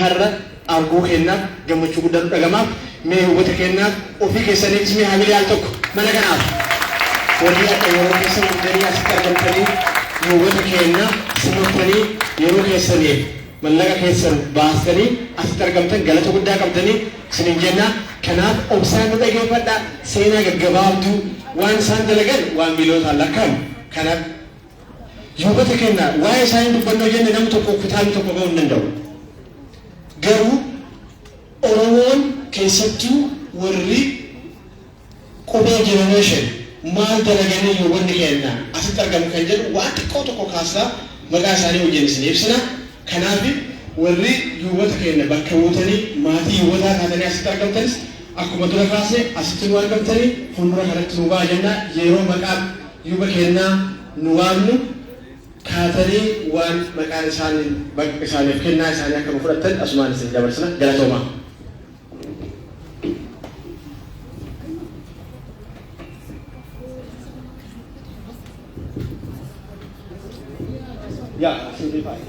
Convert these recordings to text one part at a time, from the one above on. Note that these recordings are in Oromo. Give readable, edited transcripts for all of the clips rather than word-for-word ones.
har'a arguu kennaaf gammachuu guddaa dhagamaaf mee hubata kennaaf ofii keessaniif mee hamilee al tokko mana kanaaf warri akka yeroo keessa hundanii asitti argamtanii hubata kennaaf simattanii yeroo keessaniif mallaqa keessan baastanii asitti argamtan galata guddaa qabdanii isinin jenna kanaaf obsaan nu dhageeffadhaa seenaa gaggabaabduu waan isaan dalagan waan miilootaan lakkaa'amu kanaaf hubata kennaa waa'ee isaanii dubbannoo jenne namni tokko kutaanii tokko ba'uu hin danda'u. Garuu Oromoon keessattuu warri qubee generation maal dalaganii hubanni kennaa asitti argamu kan jedhu waan xiqqoo tokko kaasaa maqaa isaanii wajjin isin ibsina. Kanaaf warri hubata kenna bakka buutanii maatii hubataa taatanii asitti argamtanis akkuma dura kaase asitti nu argamtanii fuuldura kanatti nu ba'a jenna yeroo maqaa hubata kennaa nu waamnu kaatanii waan maqaan isaaniif kennaa isaanii akka fudhatan asumaan isin dabarsina galatoomaa. Yeah, absolutely fine.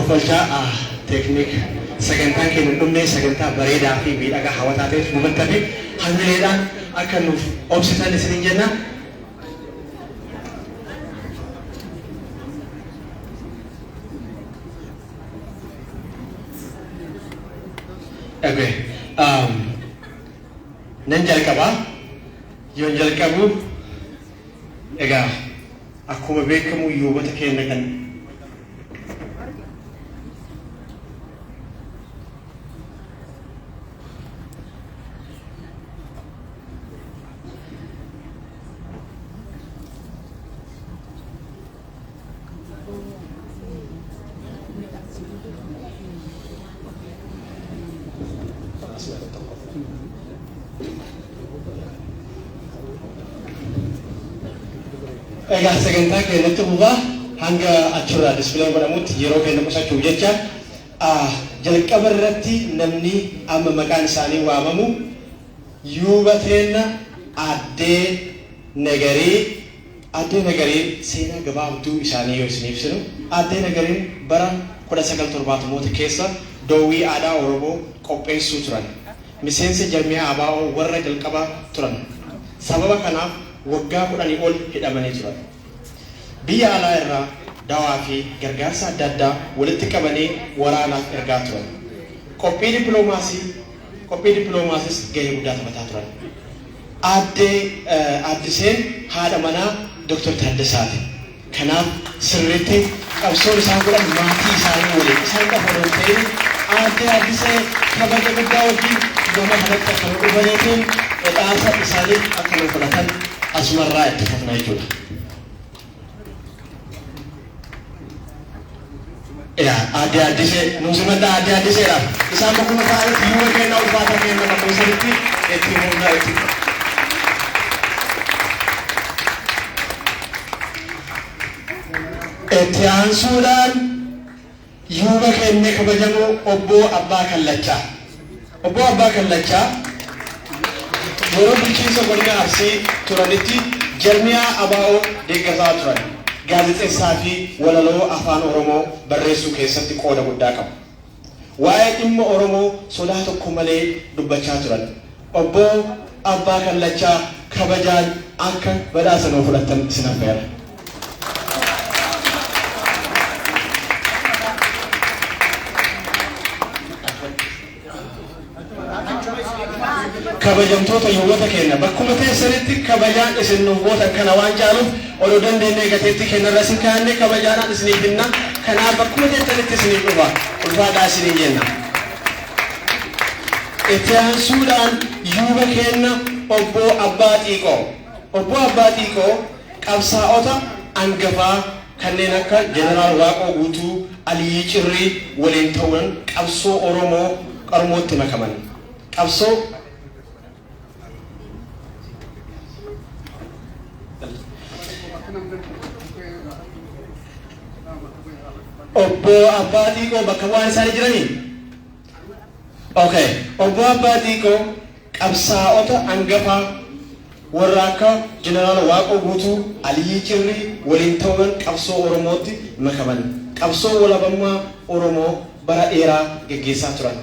Falchaa teknik sagantaan keenya dhumnee sagantaa bareedaa fi miidhagaa hawwataa ta'e hubataa fi hamileedhaan akka nuuf obsitan isin jenna. Nan jalqabaa yoon jalqabu egaa akkuma beekamu hubata keenya kan egaa sagantaa keenyatti hubaa hanga achirraa display godhamutti yeroo keenya qusachuu jecha jalqaba irratti namni amma maqaan isaanii waamamu yuubateena addee nagarii seenaa gabaabduu isaanii yoo isin ibsinu addee nagariin bara 1970 keessa doowwii aadaa Oromoo qopheessuu turan miseensa jarmiyaa abaa'oo warra jalqabaa turan sababa kanaaf waggaa 10 ol hidhamanii turan. Biyya alaa irraa dawaa fi gargaarsa adda addaa walitti qabanii waraanaaf ergaa turan. Qophii dippiloomaasiis gahee guddaa taphataa turan. Addiseen haadha manaa Dr. Taddasaati. Kanaaf sirriitti qabsoon isaan godhan maatii isaanii waliin isaan qofa osoo hin ta'in Addisee kabaja guddaa wajjin gama kanatti akka nu dhufaniitiin badhaasa isaanii akka nu fudhatan asumarraa itti fufna jechuudha. Addisee nuusimata Addiseedhaaf isaan bakkuma ta'anitti yuuba keenya ulfaata keenya bakka isanitti itti humna itti اتيان سودان يوبا كأني كبجمو أبو أبا كلتشا أبو أبا كلتشا يوم بيجي سوبرنا أرسي ترانيتي جرميا أباو ديكازا تران قالت إسافي ولا لو أفان أورمو بريسو كيسنتي كودا بداكم واي إما أورمو صلاة كمالي دبچا تران أبو أبا كلتشا كبجان أنك بدا سنوفلتن سنفير kabajamtoota yuwata kenna bakkuma teessanitti kabajaan isin nuwwata kana waan jaaluuf olo dandeenye gateetti kenna rasin kaanne kabajaan isiniif kenna kanaaf bakkuma teessanitti isiniif dhufa ulfaadhaa isiniin jenna itti aansuudhaan yuuba kenna obbo Abbaa Xiiqoo qabsaa'ota angafaa kanneen akka jeneraal Waaqoo Guutuu Aliyyi Cirrii waliin ta'uun qabsoo Oromoo qarmootti makaman qabsoo obbo Abbaa Xiiqoo bakka waan isaanii jiranii okay obbo Abbaa Xiiqoo qabsaa'ota angafaa warra akka jeneraal Waaqoo Guutuu Aliyyi Cirrii waliin ta'uun qabsoo Oromootti makaman qabsoo walabummaa Oromoo bara dheeraa geggeessaa turan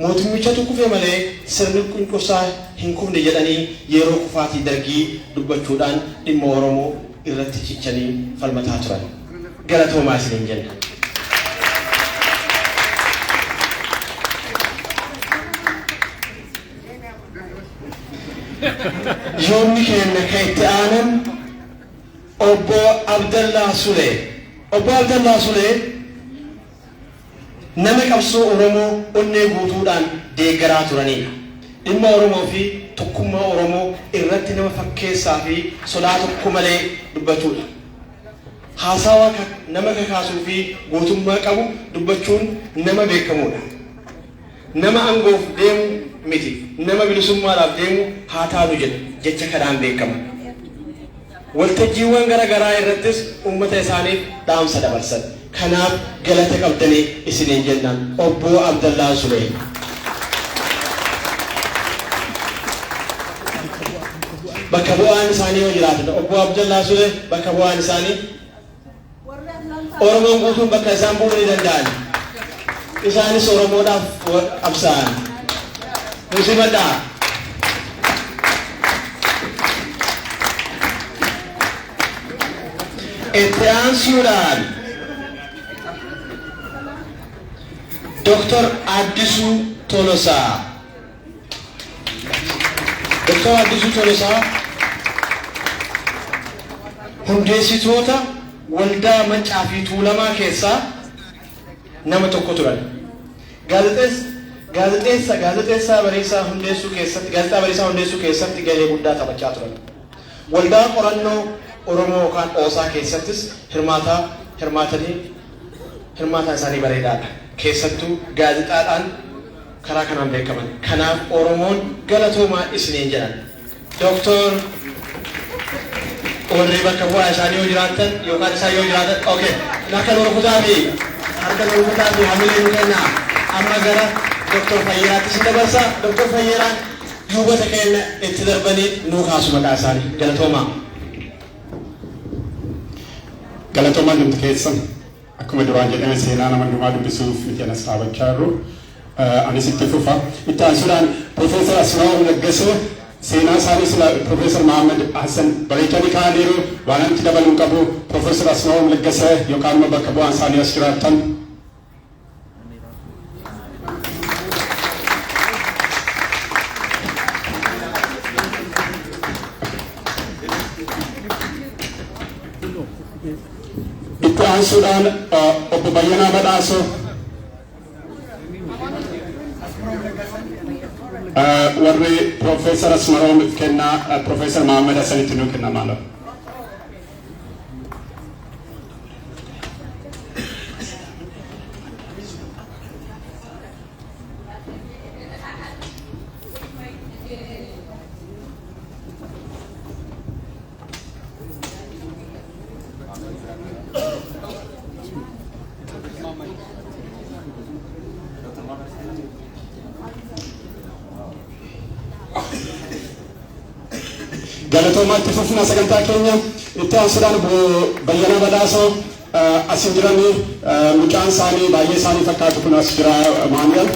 mootummichatu kufe malee sirni cunqursaa hin kufne jedhanii yeroo kufaatii dargii dubbachuudhaan dhimma Oromoo irratti cichanii falmataa turan galatoomaa isiniin jenna yoomni kenna kaitti aanan obbo Abdallaa Sulee nama qabsoo Oromoo onnee guutuudhaan deeggaraa turanidha dhimma Oromoo fi tokkummaa Oromoo irratti nama fakkeessaa fi sodaa tokko malee dubbatudha haasawa nama kakaasuu fi gootummaa qabu dubbachuun nama beekamudha nama angoof deemu miti nama bilisummaadhaaf deemu haa taanu jedha jecha kanaan beekama waltajjiiwwan garaagaraa irrattis uummata isaaniif dhaamsa dabarsan kanaaf galata qabdanii isiniin jennaan obbo Abdallaa Sulee bakka bu'aan isaanii yoo jiraatan obbo Abdallaa Sulee bakka bu'aan isaanii Oromoon guutuun bakka isaan bu'uu ni danda'an isaanis Oromoodhaaf qabsaa'an musibadhaa itti aansuudhaan Dr. Addisuu Tolosaa hundeessitoota waldaa Mancaa fi Tuulamaa keessaa nama tokko turan gaazexeessaa Bariisaa hundeessuu keessatti gahee guddaa taphachaa turan waldaa qorannoo Oromoo yookaan Oosaa keessattis hirmaataa isaanii bareedaadha keessattuu gaazexaadhaan karaa kanaan beekaman kanaaf Oromoon galatoomaa isiniin jedhan Dr. warri bakka bu'aa isaanii yoo jiraatan yookaan isaan yoo jiraatan okay harka nurukutaa fi hamilee nu kennaa amma gara Dr. Fayyeeraatti si dabarsa Dr. Fayyeeraan yuubota keenya itti darbanii nuu kaasu maqaa isaanii galatoomaa namti keessan akkuma duraan jedhame seenaa nama hundumaa dubbisuuf miti anas dhaabachaa jirru anis itti fufa itti aansuudhaan Profeesar Asmaa'u Laggasee seenaa isaanii sila Profeesar Mahammad Hassan bareechanii kaa'aniiru waan itti dabaluun qabu Profeesar Asmaa'u Laggasee yookaan immoo bakka bu'aan isaanii as jiraatan itti aansuudhaan obbo Bayyanaa Badhaasoo warri Profeesar Asmaa'u kennaa Profeesar Mahammad Hassanitti nuu kennamaa lafa galatoomaa itti fufna sagantaa keenya itti aansuudhaan Bayyanaa Badhaasoo asin jiranii mucaan isaanii baay'ee isaanii fakkaatu kun as jira Maanuel.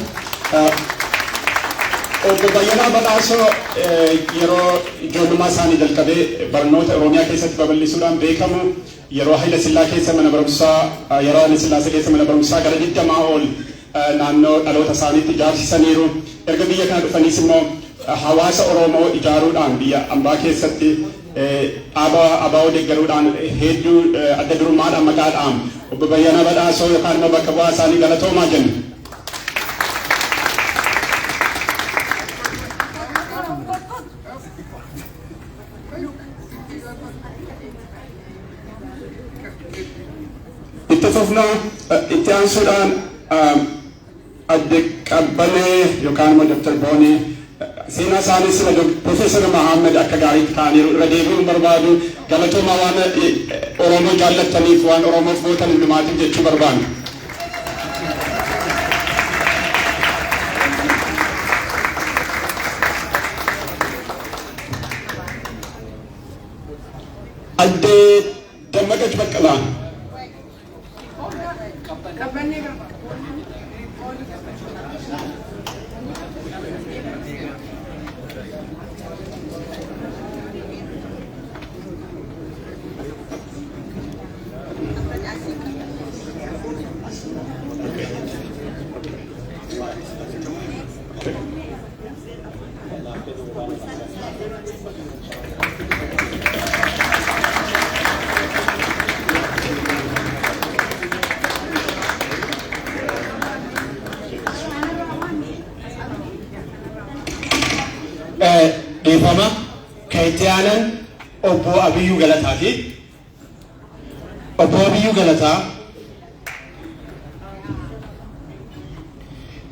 Obbo Bayyanaa Badhaasoo yeroo ijoollummaa isaanii jalqabee barnoota Oromiyaa keessatti babal'isuudhaan beekamu yeroo Haayile Sillaasee keessa mana barumsaa gara 20 ol naannoo dhaloota isaaniitti ijaarsisaniiru. Erga biyya kana dhufaniis immoo hawaasa Oromoo ijaaruudhaan biyya ambaa keessatti abaa'oo deeggaruudhaan hedduu adda durummaadhaan maqaadhaan obbo Bayyanaa Badhaasoo yookaan immoo bakka bu'aa isaanii galatoomaa jenna. Itti fufna itti aansuudhaan adde qabbalee yookaan immoo Dr. Boonii seenaa isaanii sila Profeesar Mahammed akka gaariitti kaaniiru irra deebi'uun barbaadu galatoomaa waan Oromoo jaallattaniif waan Oromoof gootan hundumaatiif jechuu barbaadu. Adde Dammaqach Baqqalaa. Deefama Kaitiyaanan obbo Abiyyuu Galataati. Obbo Abiyyuu Galataa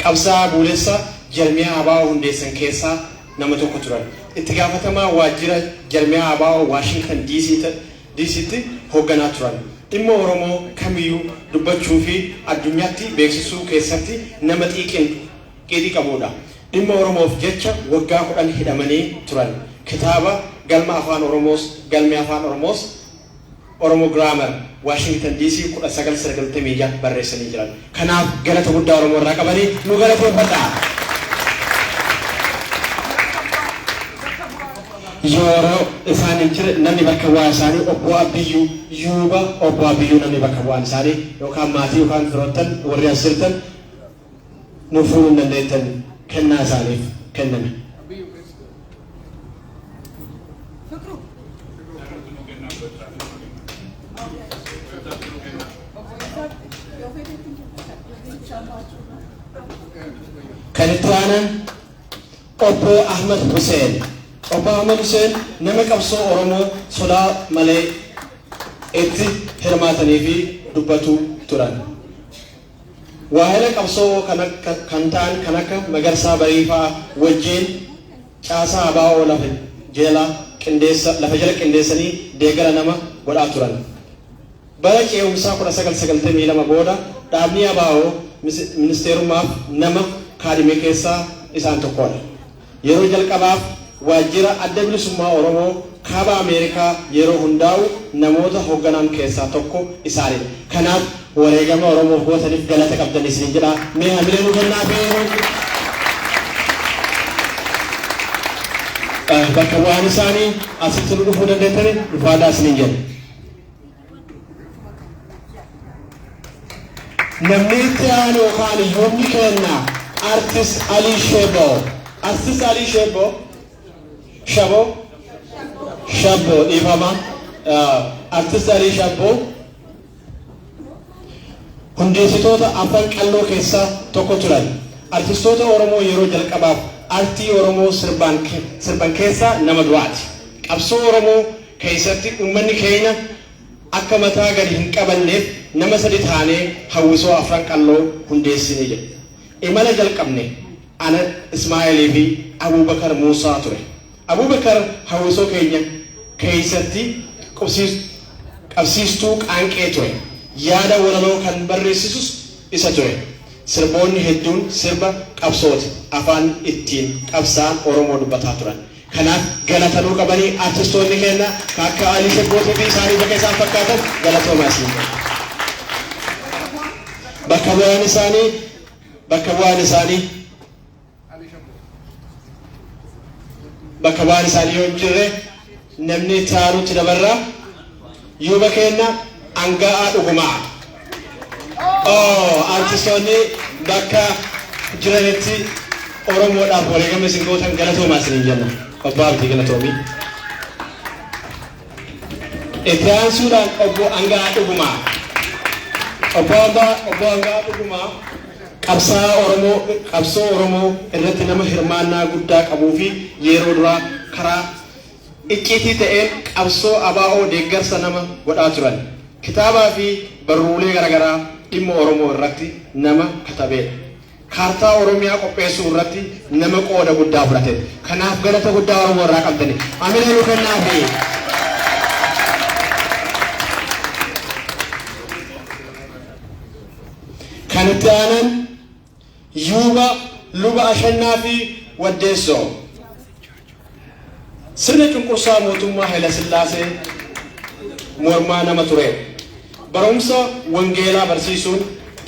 qabsaa buulessa jarmiyaa abaa'oo hundeessan keessaa nama tokko turan. Itti gaafatamaa waajjira jarmiyaa abaa'oo Washington DC'tti hoogganaa turan. Dhimma Oromoo kamiyyuu dubbachuu fi addunyaatti beeksisuu keessatti nama xiiqii qabudha. Dhimma Oromoof jecha waggaa 10 hidhamanii turan. Kitaaba galma afaan Oromoos Oromo Grammar Washington DC 1996 barreessanii jiran. Kanaaf galata guddaa Oromoo irraa qabanii nu galateeffadhaa. Yeroo isaan jira namni bakka bu'aa isaanii obbo Abiyyuu Yuuba obbo Abiyyuu namni bakka bu'aan isaanii yookaan maatii yookaan firoottan warri as jirtan nu fuudhuu hin dandeettan kennaa isaaniif kenname. Kan itti aanan obbo Ahmed Hussein. Obbo Ahmed Hussein nama qabsoo Oromoo sodaa malee itti hirmaatanii fi dubbatu turan. Waa'ee qabsoo kan ta'an kan akka Magarsaa Bariifaa wajjin caasaa abaa'oo lafa jala qindeessanii deegara nama godhaa turan. Bara ce'umsaa 1992 booda dhaabni abaa'oo ministeerummaaf nama kaadhime keessaa isaan tokkodha. Yeroo jalqabaaf waajjira adda bilisummaa Oromoo kaaba Ameerikaa yeroo hundaa'u namoota hoogganan keessaa tokko isaanidha. Kanaaf wareegama Oromoof gootaniif galata qabdan isin jedha. Mee hamilee nu kennaa feeru. Bakka bu'aan isaanii asitti nu dhufuu dandeettani dhufaadaa isin jedha. Namni itti aanu yookaan yoomni kenna Artist Ali Shebo. Artist Ali Shebo ifama Artist Ali Shebo hundeessitoota afaan qalloo keessaa tokko turan. Artistoota Oromoo yeroo jalqabaaf artii Oromoo sirban keessaa nama du'aati. Qabsoo Oromoo keessatti uummanni keenya akka mataa gadi hin qabanneef nama sadi taanee hawwisoo afaan qalloo hundeessine jedhe. Imala jalqabne ana Ismaa'eelii fi Abubakar Muusaa ture. Abubakar hawwisoo keenya keessatti qabsiistuu qaanqee ture. Yaada walaloo kan barreessisus isa ture. Sirboonni hedduun sirba qabsooti afaan ittiin qabsaan Oromoo dubbataa turan. kanaaf galatanuu qabanii artistoonni keenya akka Alii Shebbootii fi isaanii bakka isaan fakkaatan galatoomaa isin bakka bu'aan isaanii yoo jirre namni taanutti dabarraa yuuba keenya anga'aa dhugumaa artistoonni bakka jiranitti Oromoodhaaf wareegama isin gootan galatoomaa isin jenna obbo Abdii galatoomii itti aansuudhaan obbo Anga'aa dhugumaa obbo Anga'aa dhugumaa qabsoo Oromoo irratti nama hirmaannaa guddaa qabuu fi yeroo duraa karaa icciitii ta'een qabsoo ABO deeggarsa nama godhaa turan kitaabaa fi barruulee garaagaraa dhimma Oromoo irratti nama katabedha. Kaartaa Oromiyaa qopheessuu irratti nama qooda guddaa fudhate. Kanaaf galata guddaa Oromoo irraa qabdani. Amina nu kennaafi. Kan itti aanan yuuba luba ashannaa fi waddeessoo. Sirna cunqursaa mootummaa Haayila Sillaasee mormaa nama ture. Barumsa wangeelaa barsiisuun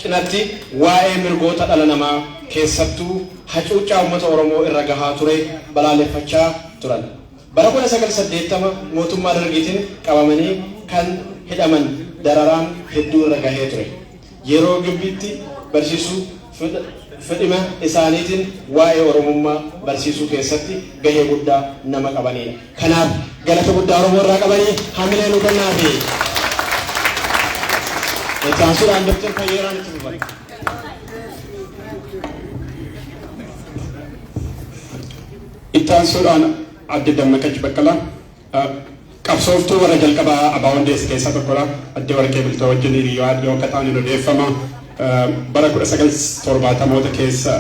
cinatti waa'ee mirgoota dhala namaa keessattuu hacuuccaa uummata Oromoo irra gahaa ture balaaleffachaa turan. Bara 1980 mootummaa Dargiitiin qabamanii kan hidhaman dararaan hedduu irra gahee ture. Yeroo Gibbiitti barsiisuu fedhima isaaniitiin waa'ee Oromummaa barsiisuu keessatti gahee guddaa nama qabanidha. Kanaaf galata guddaa Oromoo irraa qabanii hamilee nu kennaafi. Ittaansuudhaan Dr. Fayyeeraan itti dhufan. Ittaansuudhaan Adde Dammaqach Baqqalaa qabsooftuu warra jalqabaa ABO hundeesse keessaa tokkodha. Adde Warqee Biltoo wajjin hiriyaa dhiyoo akka ta'an odeeffama. Bara 1970 keessa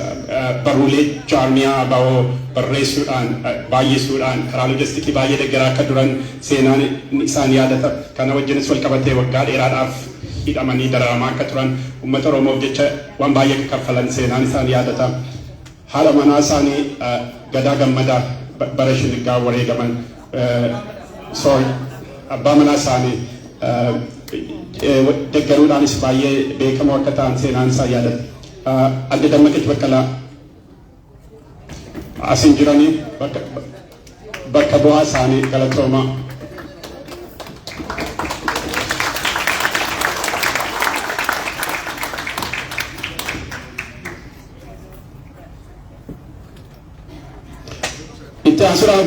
barruulee jaarmiyaa ABO barreessuudhaan baay'isuudhaan karaa loojistikii baay'ee deeggaraa akka turan seenaan isaan yaadata. Kana wajjinis wal qabatee waggaa dheeraadhaaf hidhamanii dararamaa akka turan uummata Oromoof jecha waan baay'ee kaffalan seenaan isaan yaadata. Haadha manaa isaanii Gadaa Gammadaa bara Shiniggaa wareegaman abbaa manaa isaanii deeggaruudhaanis baay'ee beekamoo akka ta'an seenaan isaa yaadata. Adde Dammaqach Baqqalaa asin jiranii bakka bu'aa isaanii galatoomaa. Itti aansuudhaan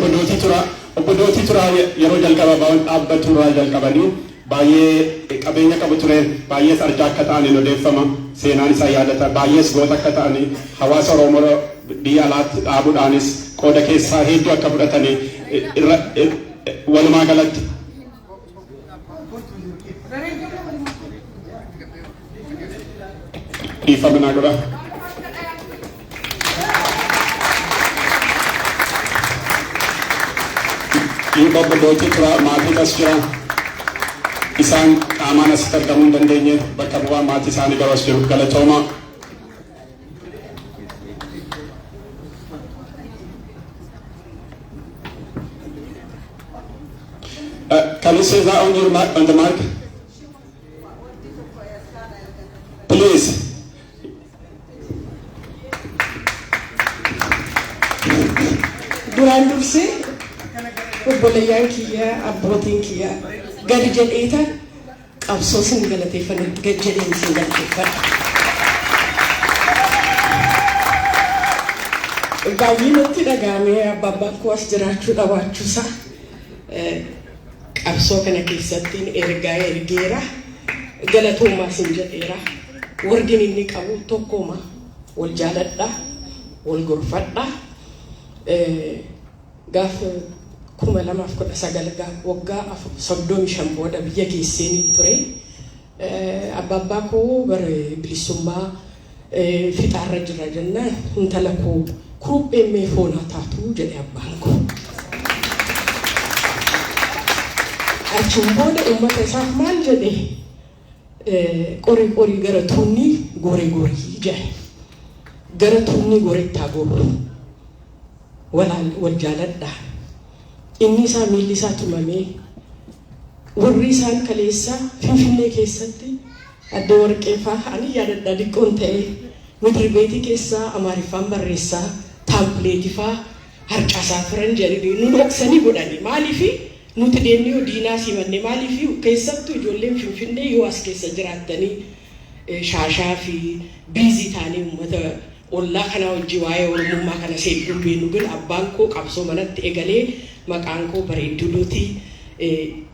obbo Dootii Turaa yeroo jalqaba dhaabbatu irraa jalqabanii baay'ee qabeenya qabu ture baay'ees arjaa akka ta'aniin odeeffama seenaan isaa yaadata baay'ees goota akka ta'anii hawaasa Oromoo biyya alaatti dhaabuudhaanis qooda keessaa hedduu akka fudhatanii walumaa galatti dhiifaminaa godha. Obbo Dootii Turaa maatii as jira. Isaan qaamaan asitti argamuu hin dandeenye bakka bu'aa maatii isaanii garas jiru galatooma. Can you say that on the mark? Please. Duraan dursee obboleeyyaan kiyya abbootiin kiyya gadi jedheetan qabsoo sin galateeffadha gadi jedheen sin galateeffadha. Baay'ee natti dhagahamee abbaan koo as jiraachuu dhabaachuusaa qabsoo kana keessatti ergaa ergeera galatoomaa sin jedheera. Wardiin inni qabu tokkuma wal jaaladha wal gorfadha. Gaafa 2019 waggaa 35 booda biyya keessanii ture. Abbaan koo bara bilisummaa fixaarra jira jennaan intala koo kuruphee mee foonaa taatu jedhe abbaan koo. Achiin booda uummata isaaf maal jedhe qorii gara tuunni gorii jedhe. Gara tuunni gorittaa goru wal jaaladha inni isaa miilli isaa tumamee warri isaan kaleessa Finfinnee keessatti adda warqee fa'aa ani yaadadha diqqoon ta'ee midri beetii keessaa Amaariffaan barreessaa taampileetii fa'aa harcaasaa turan jedhanii nu dhoksanii godhani maaliifi nuti deemnee diinaa simanne maaliifi keessattuu ijoolleen Finfinnee yoo as keessa jiraattanii shaashaa fi biizii ta'anii uummata ollaa kana hojii waa'ee oromummaa kana seedduu beenu bin abbaan koo qabsoo manatti egalee maqaan koo Bareedduu Dootii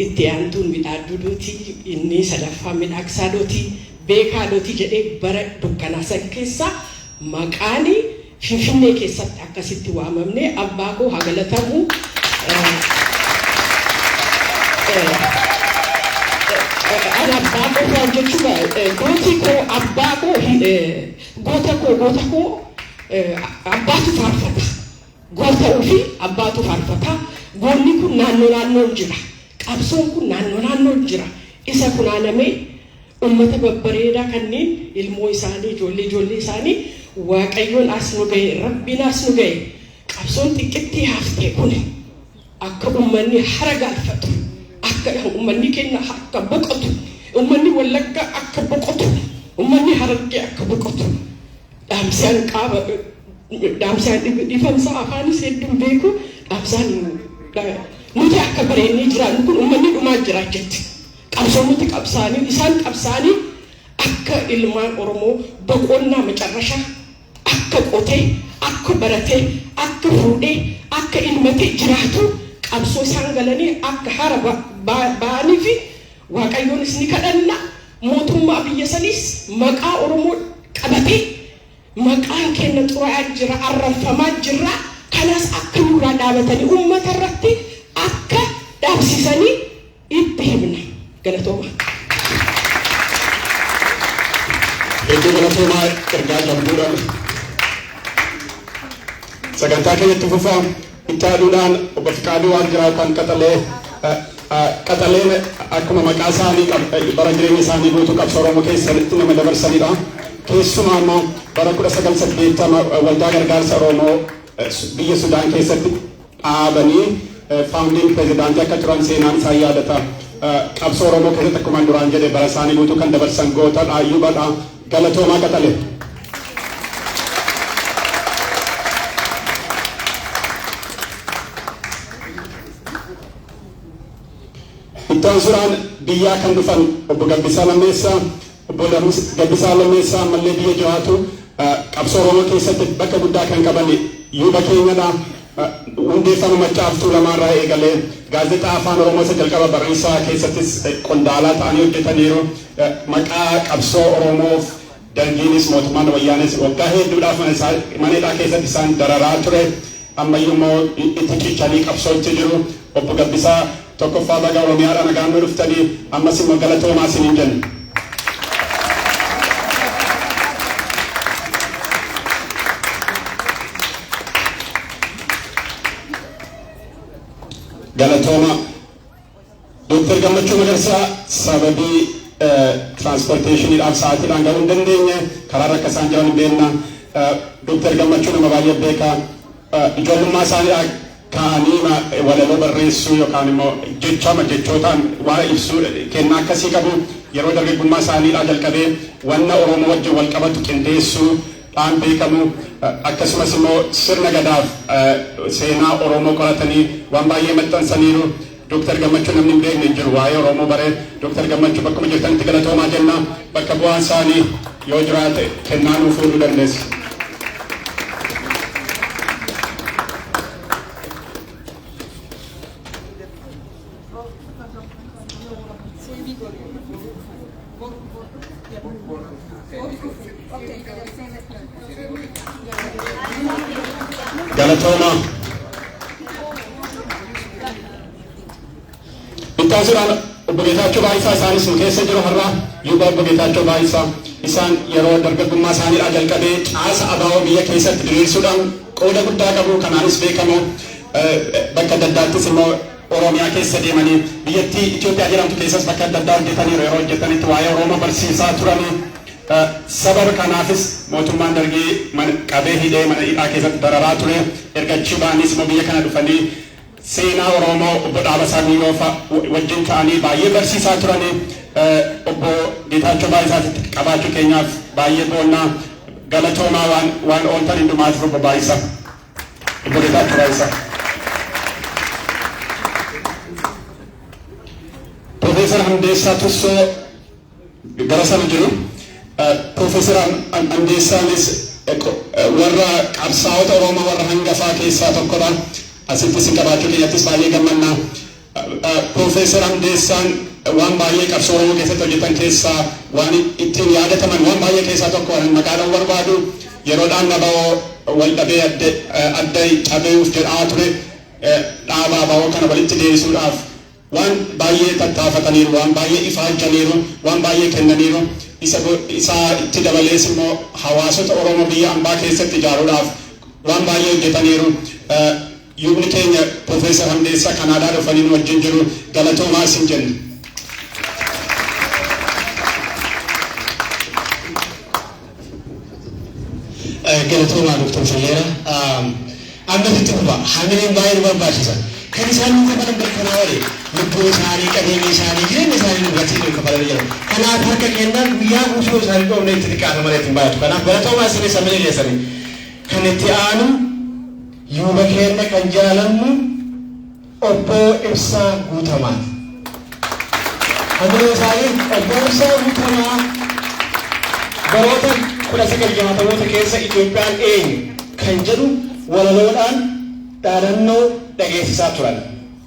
itti aantuun Midhaaduu Dootii inni sadaffaa Midhaaksaa Dootii Beekaa Dootii jedhee bara dukkanaa san keessa maqaan Finfinnee keessatti akkasitti waamamne abbaa koo haa galatamu. Ana abbaa koo waan jechuudha gooti koo abbaa koo goota koo abbaatu faarfata goota ofii abbaatu faarfata goonni kun naannoon jira qabsoon kun naannoon jira isa funaanamee ummata babbareedaa kanneen ilmoo isaanii ijoollee isaanii waaqayyoon as nu ga'e rabbiin as nu ga'e qabsoon xiqqeetti haftee kun akka ummanni hara galfatu akka ummanni keenya akka boqotu ummanni Wallagga akka boqotu ummanni Harargee akka boqotu dhaamsaan qaaba dhaamsaan dhifamsa afaanis hedduun beeku dhaamsaan nuti akka bareennee jiraannu kun ummanni dhumaa jira jetti qabsoo nuti qabsaanii isaan qabsaanii akka ilmaan Oromoo boqonnaa macarrashaa akka qotee akka baratee akka fuudhee akka ilmatee jiraatu qabsoo isaan galanii akka hara ba'anii fi waaqayyoonis ni kadhanna mootummaa biyya sanis maqaa Oromoo qabatee maqaan keenya xuraa'aa jira arrafamaa jira kanas akka nurraa dhaabatanii uummata irratti akka dhaabsisanii itti himna galatooma. Hedduu galatoomaa ergaa qabduudhaan sagantaa keenyatti fufaa itti aanuudhaan obbo Fiqaaduu waan jiraa kan qaxaleen akkuma maqaa isaanii bara jireenya isaanii guutuu qabsoo Oromoo keessatti nama dabarsanidha. Keessumaa immoo bara 1980 waldaa gargaarsa Oromoo biyya Sudaan keessatti dhaabanii faawundiin pirezidaantii akka turan seenaan isaa yaadata. Qabsoo Oromoo keessatti akkuma duraan jedhe bara isaanii guutuu kan dabarsan goota dhaayyuubadha. Galatoomaa qaxalee. Ittaan suraan biyyaa kan dhufan obbo Gabbisaa Lammeessaa obbo Gabbisaa Lammeessaa ammallee biyya jiraatu qabsoo Oromoo keessatti bakka guddaa kan qaban yuuba keenyadha. Hundeeffama Maccaaftuu Lamaarraa eegalee gaazexaa afaan Oromoo isa jalqaba barreessaa keessattis qondaalaa ta'anii hojjetaniiru. Maqaa qabsoo Oromoof dangiinis mootummaan wayyaanis waggaa hedduudhaaf mana hidhaa keessatti isaan dararaa ture. Ammayyuu immoo itti cichanii qabsootti jiru. Obbo Gabbisaa tokkoffaa baga Oromiyaadha nagaan nu dhuftanii ammas immoo galatoomaa isiniin jenna. Galatooma Dr. Gammachuu Magarsaa sababii transportationidhaaf sa'aatiidhaan galuu hin dandeenye karaa akka isaan jiran beekna. Dr. Gammachuu nama baay'ee beekaa ijoollummaa isaanii kaanii walaloo barreessuu yookaan immoo jechootaan waa ibsuu kennaa akkasii qabu. Yeroo dargaggummaa isaaniidhaa jalqabee wanna Oromoo wajjin wal qabatu qindeessuu dhaan beekamu akkasumas immoo sirna gadaaf seenaa Oromoo qoratanii waan baay'ee maxxansaniiru. Dr. Gammachuu namni hin beekne hin jiru waa'ee Oromoo baree Dr. Gammachuu bakkuma jirtanitti galatoomaa jenna. Bakka bu'aan isaanii yoo jiraate kennaa nuu fuudhuu dandeessu. Galatooma. Ittaan suraan obbo Geetaachoo Baay'isaa isaanis nu keessa jiru har'a yuuba obbo Geetaachoo Baay'isaa isaan yeroo dargaggummaa isaaniidhaa jalqabee caasa abaaboo biyya keessatti diriirsuudhaan qooda guddaa qabu. Kanaanis beekamu bakka adda addaattis immoo Oromiyaa keessa deemanii biyyattii Itoophiyaa jedhamtu keessas bakka adda addaa hojjetaniiru. Yeroo hojjetanitti waa'ee Oromoo barsiisaa turanii. Sababa kanaafis mootummaan dargii qabee hidhee mana hidhaa keessatti dararaa ture. Erga achii ba'anis immoo biyya kana dhufanii seenaa Oromoo obbo Dhaabasaa Guyyoofa wajjin ta'anii baay'ee barsiisaa turanii obbo Geetaachoo Baay'isaatitti qabaachuu keenyaaf baay'ee boonnaa galatoomaa waan ooltan hundumaatiif obbo Baay'isaa obbo Geetaachoo Baay'isaa. Profeesar Hundeessaa Tussoo gara sana jiru. Profeesar Hundeessaanis warra qabsaa'ota Oromoo warra hangafaa keessaa tokkodha. Asitti si qabaachuu keenyattis baay'ee gammannaa. Profeesar Hundeessaan waan baay'ee qabsoo Oromoo keessatti hojjetan keessaa waan ittiin yaadataman waan baay'ee keessaa tokko maqaadhaan barbaadu yeroodhaan naba'oo wal dhabee adda cabeef jedhaa ture dhaabaa ba'oo kana walitti deebisuudhaaf waan baay'ee tattaafataniiru waan baay'ee ifaajjaniiru waan baay'ee kennaniiru isa itti dabalees immoo hawaasota Oromoo biyya ambaa keessatti ijaaruudhaaf waan baay'ee hojjetaniiru. Yuubni keenya Profeesar Hundeessaa Kanaadaa dhufanii nu wajjin jiru galatoomaa isin jenna. Galatoomaa Dr. Falleera. Amma itti dhufa hamileen baay'ee nu barbaachisa. Kan isaan nu kafalan beekanaa wali lubbuu isaanii qabeenya isaanii jireenya isaanii nu gatii nu kafalan jiru. Kanaaf harka kennaan guyyaa guutuu isaanii dhoofne itti xiqqaata malee ittiin baay'atu. Kanaaf galatoomaa isinis samilee leessanii. Kan itti aanu yuuba keenya kan jaalannu obbo Ibsaa Guutamaa. Hamilee isaanii obbo Ibsaa Guutamaa baroota 1960 keessa Itoophiyaan eenyu kan jedhu walaloodhaan dhaadannoo dhageessisaa turan.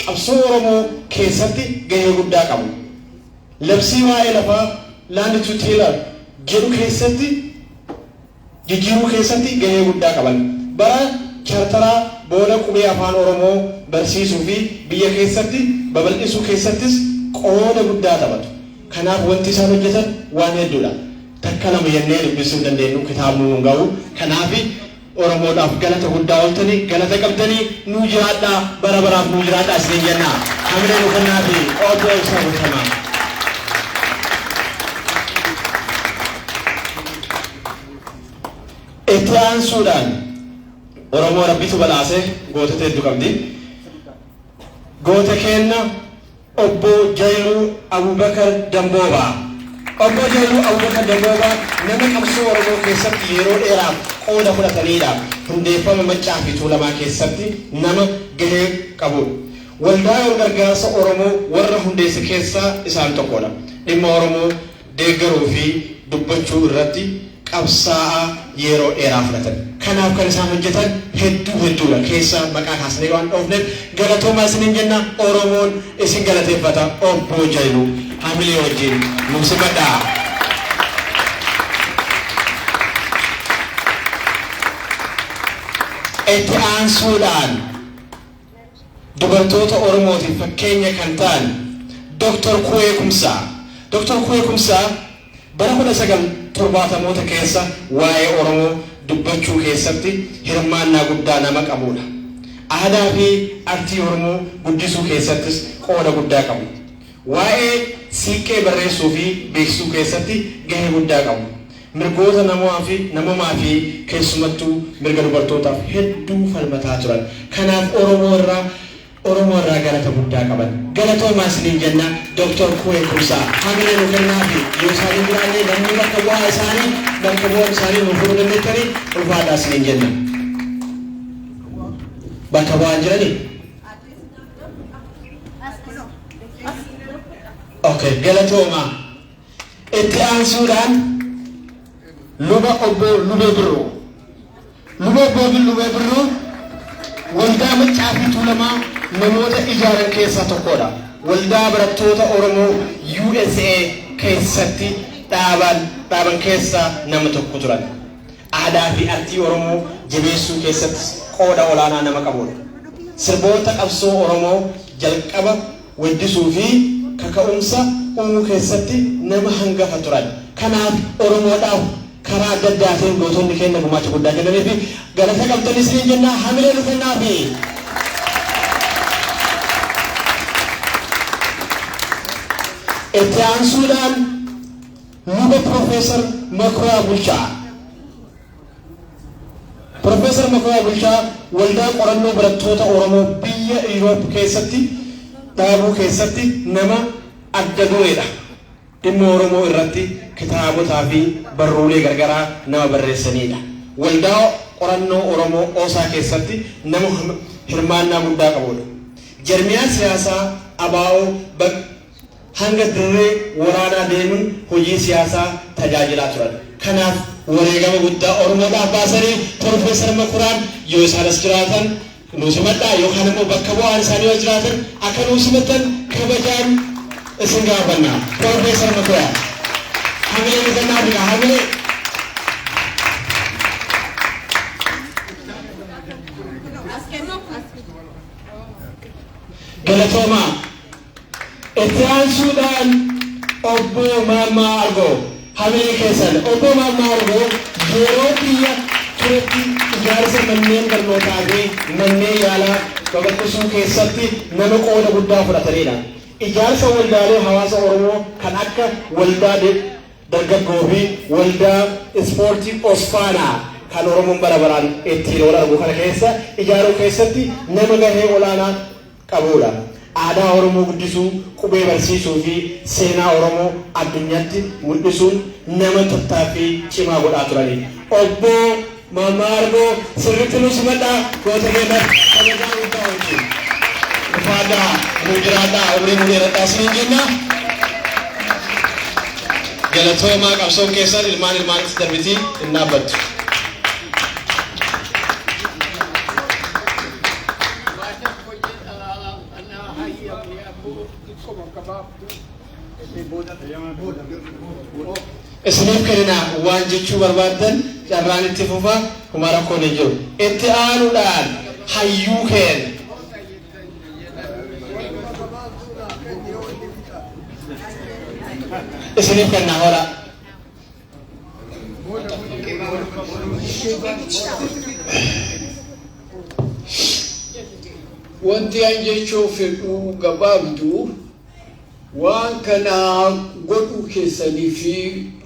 Qabsoo Oromoo keessatti gahee guddaa qabu. Labsii waa'ee lafaa Land to Tiller jedhu keessatti jijjiiruu keessatti gahee guddaa qaban. Bara chartaraa booda qubee afaan Oromoo barsiisuu fi biyya keessatti babal'isuu keessattis qooda guddaa taphatu. Kanaaf wanti isaan hojjetan waan hedduudha. Takka lama jennee dubbisuu dandeenyu kitaabni nu ga'u. Kanaaf Oromoodhaaf galata guddaa ooltanii galata qabdanii nu jiraadhaa bara baraaf nu jiraadhaa isin jenna. Hamilee nu kennaa fi obbo Ibsaa Guutamaa. Itti aansuudhaan Oromoo rabbitu badhaasee gootota hedduu qabdi. Goota keenya obbo Jailuu Abubakar Damboobaa. Obbo Jailuu Abubakar Damboobaa nama qabsoo Oromoo keessatti yeroo dheeraaf qooda fudhatanidha. Hundeeffama Maccaa fi Tuulamaa keessatti nama gahee qabudha. Waldaa gargaarsa Oromoo warra hundeesse keessaa isaan tokkodha. Dhimma Oromoo deeggaruu fi dubbachuu irratti qabsaa'aa yeroo dheeraa fudhatan. Kanaaf kan isaan hojjetan hedduudha. Keessaa maqaa kaasnee waan dhoofneef galatoomaa isiniin jenna. Oromoon isin galateeffata. Obbo Jailuu hamilee wajjin nu simadhaa. Itti aansuudhaan dubartoota Oromootiif fakkeenya kan ta'an Dr. Kuwee Kumsaa. Dr. Kuwee Kumsaa bara 1970 keessa waa'ee Oromoo dubbachuu keessatti hirmaannaa guddaa nama qabudha. Aadaa fi artii Oromoo guddisuu keessattis qooda guddaa qabu. Waa'ee siiqqee barreessuu fi beeksisuu keessatti gahee guddaa qabu. Mirgoota namumaa fi keessumattuu mirga dubartootaaf hedduu falmataa turan. Kanaaf Oromoo irraa galata guddaa qaban. Galatoomaa isiniin jenna Dr. Kuwee Kumsaa. Hamilee nu kennaa fi yoo isaanii jiraanne namni bakka bu'aa isaanii bakka bu'aa isaanii nu furuu dandeettanii ulfaadhaa isiniin jenna. Bakka bu'aan jiranii? Okay, galatoomaa. Itti aansuudhaan luba obbo Lubee Birruu. Luba obbo Lubee Birruu waldaa Maccaa fi Tuulamaa namoota ijaaran keessaa tokkodha. Waldaa barattoota Oromoo USA keessatti dhaaban keessaa nama tokko turan. Aadaa fi artii Oromoo jabeessuu keessatti qooda olaanaa nama qabudha. Sirboota qabsoo Oromoo jalqaba weeddisuu fi kaka'umsa uumuu keessatti nama hangafa turan. Kanaaf Oromoodhaaf karaa adda addaatiin gootonni keenya gumaacha guddaa kennanii fi galata qabdanii isiniin jenna. Hamilee nu kennaa fi itti aansuudhaan luba Profeesar Makuraa Bulchaa. Profeesar Makuraa Bulchaa waldaa qorannoo barattoota Oromoo biyya Yuuroop keessatti dhaabuu keessatti nama adda dureedha. Dhimma Oromoo irratti kitaabotaa fi barruulee gargaraa nama barreessanidha. Waldaa qorannoo Oromoo Oosaa keessatti nama hirmaannaa guddaa qabudha. Jarmiyaa siyaasaa ABO hanga dirree waraanaa deemuun hojii siyaasaa tajaajilaa turan. Kanaaf wareegama guddaa Oromoodhaaf baasanii Profeesar Makuraan yoo isaanis jiraatan nuu simadhaa yookaan immoo bakka bu'aan isaanii yoo jiraatan akka nuu simatan kabajaan isin gaafannaa. Profeesar Makuraan hamilee mitannaa fi hamilee Galatoomaa Etiaan Suudaan Obbo Maammaa Argoo hamilee keessan Obbo Maammaa Argoo yeroo biyya turetti ijaarsa manneen barnootaa fi manneen yaalaa babal'isuu keessatti nama qooda guddaa fudhatanidha. Ijaarsa waldaalee hawaasa Oromoo kan akka waldaa dargaggoo fi waldaa ispoortii Osfaanaa kan Oromoon bara baraan ittiin wal argu kana keessa ijaaruu keessatti nama gahee olaanaa qabudha. Aadaa Oromoo guddisuu, qubee barsiisuu fi seenaa Oromoo addunyaatti mul'isuun nama tattaaffii cimaa godhaa turani. Obbo Maammaa Argoo sirriitti nu simadhaa goota keenya kabajaa guddaa hojii. Uffaataa nu jiraadhaa umrii nu dheeradhaa isiniin jenna. Galatoomaa qabsoon keessan ilmaan ilmaanitti darbitii hin dhaabbattu. Isiniif kenna waan jechuu barbaadan carraan itti fufa kuma rakkoon hin jiru. Itti aanuudhaan hayyuu keenya isiniif kenna horaa. Wanti an jechuu fedhu gabaabduu waan kana godhuu keessanii fi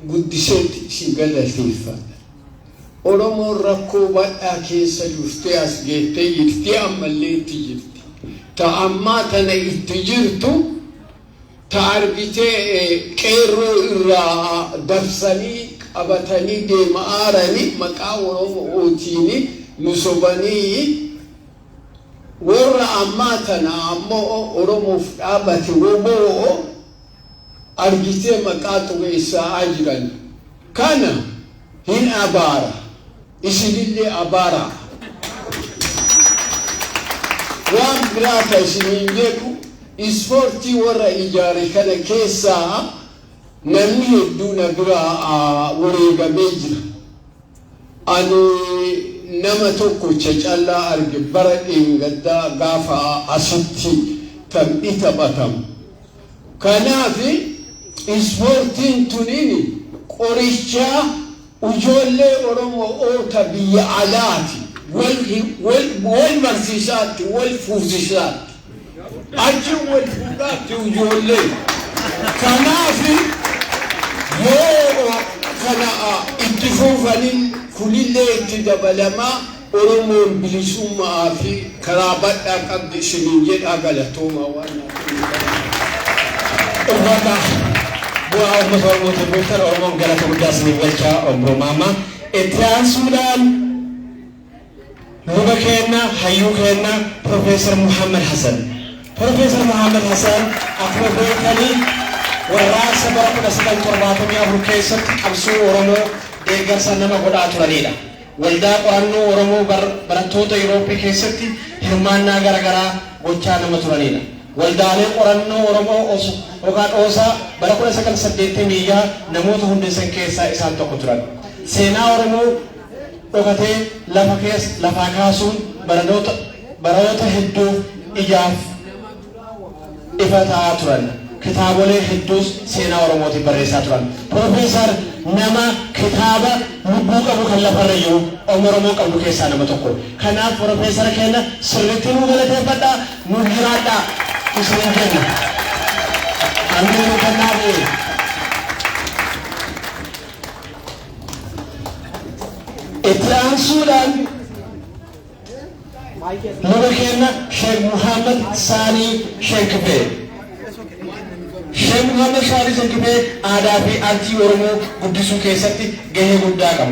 guddiseetti isin galateeffadha. Oromoon rakkoo bal'aa keessa dhuftee as geettee jirti ammallee itti jirti. Ta ammaa tana itti jirtu ta argitee qeerroo irraa dabsanii qabatanii deema'aaranii maqaa Oromootiini nu sobanii warra ammaa tana ammoo Oromoof dhaabate woboo argitee maqaa xureessaa jiran. Kana hin abaara isinillee abaara. Waan biraata isiniin jedhu ispoortii warra ijaare kana keessaa namni hedduu na biraa wareegamee jira. Ani nama tokkocha callaa arge bara dheengaddaa gaafa asitti taphni taphatamu. Kanaaf ispoortiin tuniin qorichaa ijoollee Oromoo oota biyya alaati wal barsiisaatti wal fuusisaatti achi wal fuudhaatti ijoollee. Kanaaf yoo kana itti fuufaniin kunillee itti dabalamaa Oromoon bilisummaa fi karaa badhaa qabdi isiniin jedhaa galatoomaa waan Uffata bu'aa uummata Oromootiin bultan Oromoon galata guddaa isiniif galchaa Obbo Maammaa. Itti aansuudhaan luba keenya hayyuu keenya Profeesar Muhammad Hassan. Profeesar Muhammad Hassan akkuma beekanii warraaqsa bara 1974 keessatti qabsoo Oromoo deeggarsa nama godhaa turanidha. Waldaa qorannoo Oromoo barattoota Yuurooppii keessatti hirmaannaa garaagaraa gochaa nama turanidha. Waldaalee qorannoo Oromoo yookaan Oosaa bara 1980 namoota hundeessan keessaa isaan tokko turan. Seenaa Oromoo dhokatee lafaa kaasuun baroota hedduu ijaaf ifa ta'aa turan. Kitaabolee hedduus seenaa Oromootiin barreessaa turan. Profeesar nama kitaaba lubbuu qabu kan lafarra jiru Oromoo qabu keessaa nama tokko. Kanaaf Profeesara keenya sirriitti nu galateeffadhaa nu jiraadhaa isiniin kenna. Hamilee nu kennaafi. Itti aansuudhaan لوكينا شيخ محمد سالي شنكبي شيخ محمد سالي شنكبي آدابي أنتي ورمو قدسو كيستي جهة قدام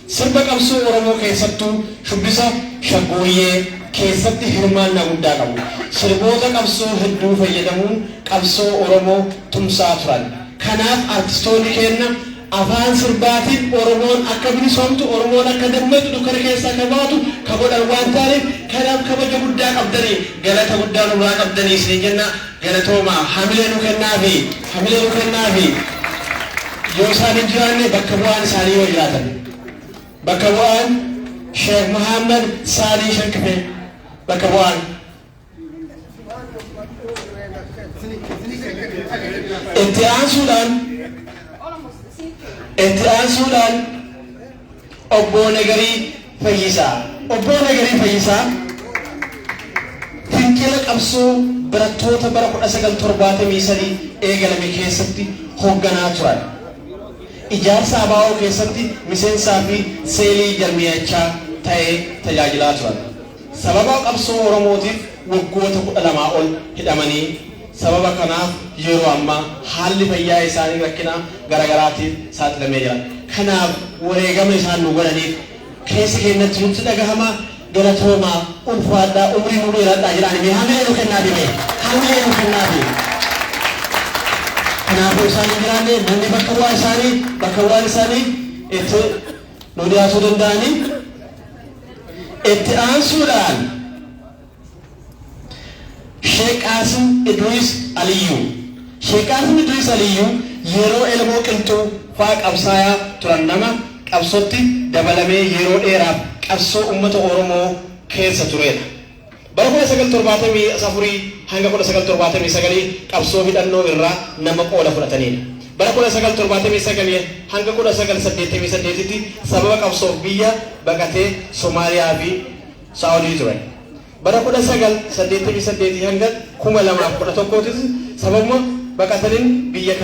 سربك أمسو ورمو كيستو شبسا شغوية كيستي هرمان نقدام سربوتا أمسو هدو فيدمون أمسو ورمو تمسافران كناف أرتستوني كينا afaan sirbaatiin Oromoon akka bilisomtu Oromoon akka dammaqtu dukkana keessaa kabaatu kabadan waan ta'eef kanaaf kabaja guddaa qabdanii galata guddaa nurraa qabdanii isin jenna galatooma hamilee nu kennaafi yoo isaan hin jiraanne bakka bu'aan isaanii yoo jiraatan bakka bu'aan Sheekh Muhammad Saalii Shankifee bakka bu'aan itti aansuudhaan obbo Nagarii Fayyisaa fincila qabsoo barattoota bara 1973 eegalame keessatti hoogganaa turan ijaarsa abaa'oo keessatti miseensaa fi seelii jarmiyachaa ta'ee tajaajilaa turan sababa qabsoo Oromootiif waggoota 12 ol hidhamanii sababa kanaaf yeroo ammaa haalli fayyaa isaanii rakkina garagaraatiif saaxilamee jira. Kanaaf wareegama isaan nu godhaniif keessa keenyatti nutti dhagahama galatoomaa ulfaadhaa umrii nu dheeradhaa jedhanii hamilee nu kennaafi kanaafuu isaan hin jiraanne namni bakka bu'aan isaanii itti nu dhiyaatuu danda'anii itti aansuudhaan Sheikh Qasim Idris Aliyu yeroo elmoo qilxuu faa qabsaayaa turan nama qabsootti dabalamee yeroo dheeraaf qabsoo uummata Oromoo keessa turedha. Bara 1974 hanga 1979 qabsoo hidhannoo irraa nama qooda fudhatanidha. Bara 1979 hanga 1988tti sababa qabsoof biyya baqatee Somaaliyaa fi Saawudii ture. Bara 1988 hanga 2011tti sababuma baqataniin biyya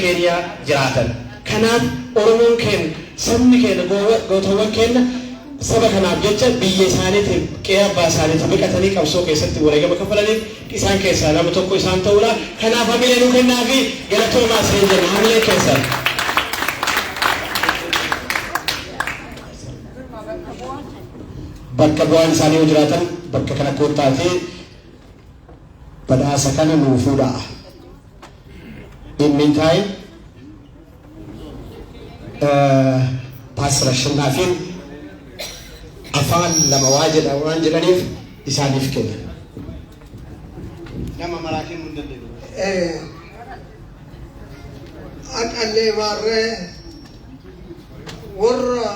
Keeniyaa jiraatan. Kanaaf Oromoon keenya sabni keenya gootawwan keenya saba kanaaf jecha biyya isaaniitiin qe'ee abbaa isaaniitiin baqatanii qabsoo keessatti wareegama kafalaniif isaan keessaa nama tokko isaan ta'uudha. Kanaaf hamilee nu kennaa fi galatoomaa isin jenna hamilee keessan. Bakka bu'aan isaanii yoo jiraatan bakka kana koottaatee badhaasa kana nuu fuudhaa. In meantime, Pastor Ashannaafiin afaan lama waan jedhaniif isaaniif kenna. Nama maraatiin nu dandeenyu. Aqallee maarree warra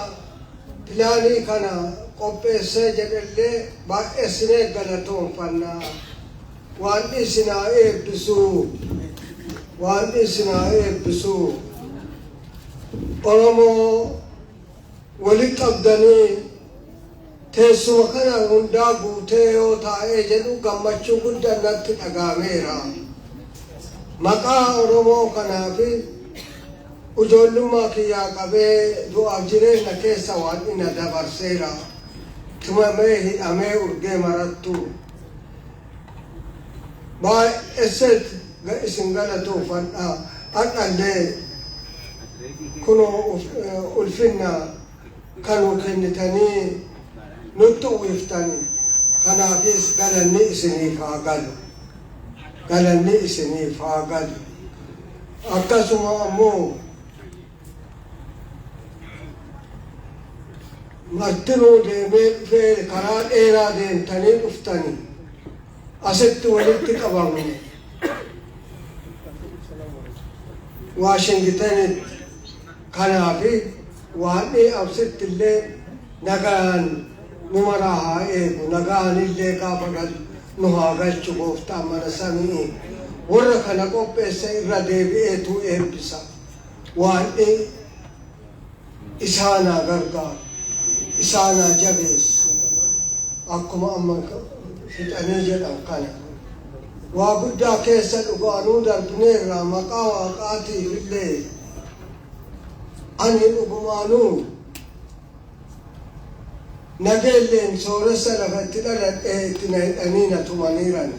pilaanii kana qopheessee jedhallee baay'eessinee galatoonfannaa waan isinaa eebbisuu Oromoo walitti qabdanii teessuma kana hundaa guutee yoo taa'ee jedhu gammachuu guddaan natti dhagaameera. Maqaa Oromoo kanaaf ijoollummaa kiyyaa qabee du'aaf jireenya keessa waan ina dabarseera. Tumamee hidhamee urgee marattu. Baay'eesseet isin galatoonfadhaa. Aqallee kunoo ulfinna kanuu kennitanii nutti uwwiftanii. Kanaafis galanni isiniif haa galu. Akkasuma ammoo martinuu deemee dhufee karaa dheeraa deemtanii dhuftanii asitti walitti qabamu. Waashingitanitti kanaafi waan absitti illee nagaan nu maraa haa eegu nagaan illee gaafa nu haa galchu gooftaa mana samii. Warra kana qopheessa irra deebi'eetu eebbisa. Waan isaanaa gargaaru, isaanaa jabeessu. Akkuma amma fixanii jedhan kana. Waa guddaa keessa dhugaanuu darbineerraa maqaa Waaqaatiif illee ani dhugumaanuu نقلين سورس لفتنا أنينا تمانيران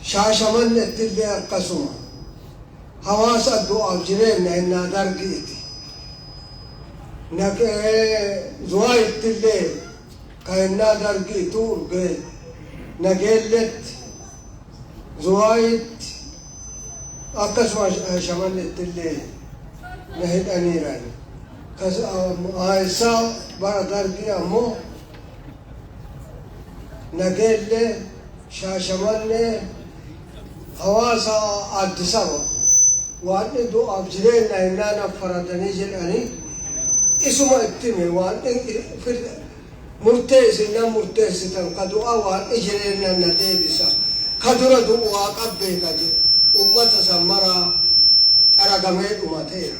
شاشمان التلي قسمة حواس الدعاء جرين إننا درقيتي زواي التلي كإننا درقيتو نقلت زواي أقسم شمان التلي نهد أنيران آيسا بردار بي أمو نقل شاشمان حواسا عدسا وأن دو أبجرين نهنا نفردني جلاني اسم اتمي وأن مرتيس مرتيس تنقدوا وأن إجرين نديبسا كدر دو واقب بيكاجي أمة سمرا أرقمي أمتين